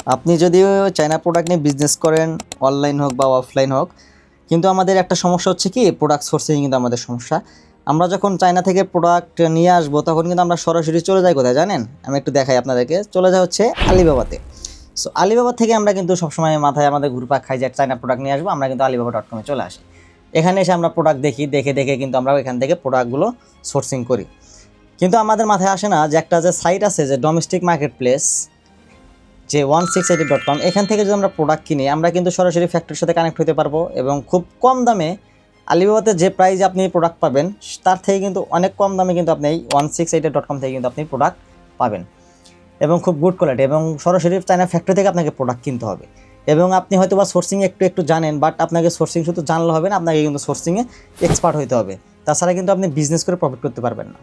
আপনি যদিও China product নিয়ে বিজনেস করেন, অনলাইন হোক বা অফলাইন হোক, কিন্তু আমাদের একটা সমস্যা হচ্ছে কি, প্রোডাক্ট সোর্সিং কিন্তু আমাদের সমস্যা। আমরা যখন চায়না থেকে প্রোডাক্ট নিয়ে আসবো তখন কিন্তু আমরা সরাসরি চলে যাই কোথায় জানেন? আমি একটু দেখাই আপনাদেরকে। চলে যাই হচ্ছে আলিবাবাতে। সো আলিবাবা থেকে আমরা কিন্তু সবসময় মাথায় আমাদের ঘুরপাক খাই যে চায়না প্রোডাক্ট নিয়ে আসবো, আমরা কিন্তু alibaba.com চলে আসি। এখানে এসে আমরা প্রোডাক্ট দেখে কিন্তু আমরা এখান থেকে প্রোডাক্টগুলো সোর্সিং করি। কিন্তু আমাদের মাথায় আসে না যে একটা যে সাইট আছে যে ডোমেস্টিক মার্কেট প্লেস, যে 1680.com, এখান থেকে যদি আমরা প্রোডাক্ট কিনি আমরা কিন্তু সরাসরি ফ্যাক্টরির সাথে কানেক্ট হতে পারবো এবং খুব কম দামে আলিবাবাতে যে প্রাইসে আপনি প্রোডাক্ট পাবেন তার থেকে কিন্তু অনেক কম দামে কিন্তু আপনি এই 1680.com থেকে কিন্তু আপনি প্রোডাক্ট পাবেন এবং খুব গুড কোয়ালিটি, এবং সরাসরি চায়না ফ্যাক্টরি থেকে আপনাকে প্রোডাক্ট কিনতে হবে। এবং আপনি হয়তো বা সোর্সিং একটু জানেন, বাট আপনাকে সোর্সিং শুধু জানলে হবে না, আপনাকে কিন্তু সোর্সিংয়ে এক্সপার্ট হতে হবে। তাছাড়া কিন্তু আপনি বিজনেস করে প্রফিট করতে পারবেন না।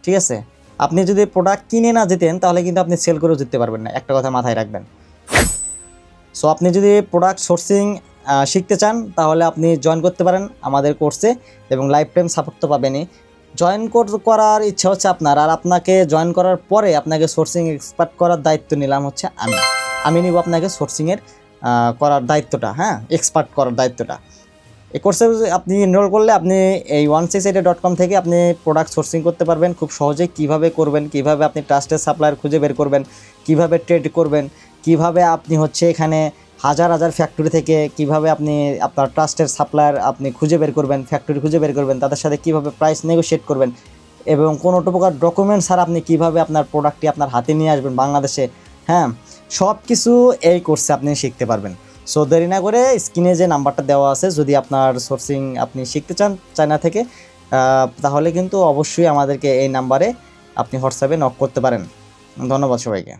ঠিক আছে? আপনি যদি প্রোডাক্ট কিনে না যেতেন তাহলে কিন্তু আপনি সেল করেও জিততে পারবেন না, একটা কথা মাথায় রাখবেন। সো আপনি যদি প্রোডাক্ট সোর্সিং শিখতে চান তাহলে আপনি জয়েন করতে পারেন আমাদের কোর্সে, এবং লাইফ টাইম সাপোর্ট তো পাবেনই। জয়েন করার ইচ্ছা হচ্ছে আপনার, আর আপনাকে জয়েন করার পরে আপনাকে সোর্সিং এক্সপার্ট করার দায়িত্ব নিলাম হচ্ছে আমি নিব আপনাকে সোর্সিংয়ের করার দায়িত্বটা, হ্যাঁ, এক্সপার্ট করার দায়িত্বটা। এই কোর্সে আপনি এনরোল করলে আপনি এই 1680.com থেকে আপনি প্রোডাক্ট সোর্সিং করতে পারবেন খুব সহজেই। কীভাবে করবেন, কীভাবে আপনি ট্রাস্টেড সাপ্লায়ার খুঁজে বের করবেন, কীভাবে ট্রেড করবেন, কীভাবে আপনি হচ্ছে এখানে হাজার হাজার ফ্যাক্টরি থেকে কীভাবে আপনি আপনার ট্রাস্টেড সাপ্লায়ার আপনি খুঁজে বের করবেন, ফ্যাক্টরি খুঁজে বের করবেন, তাদের সাথে কীভাবে প্রাইস নেগোশিয়েট করবেন, এবং কোনো প্রকার ডকুমেন্টস ছাড়া আপনি কীভাবে আপনার প্রোডাক্টটি আপনার হাতে নিয়ে আসবেন বাংলাদেশে, হ্যাঁ, সব কিছু এই কোর্সে আপনি শিখতে পারবেন। সো দেরি না করে স্ক্রিনে যে নাম্বারটা দেওয়া আছে, যদি আপনার সোর্সিং আপনি শিখতে চান চায়না থেকে, তাহলে কিন্তু অবশ্যই আমাদেরকে এই নাম্বারে আপনি হোয়াটসঅ্যাপে নক করতে পারেন। ধন্যবাদ সবাইকে।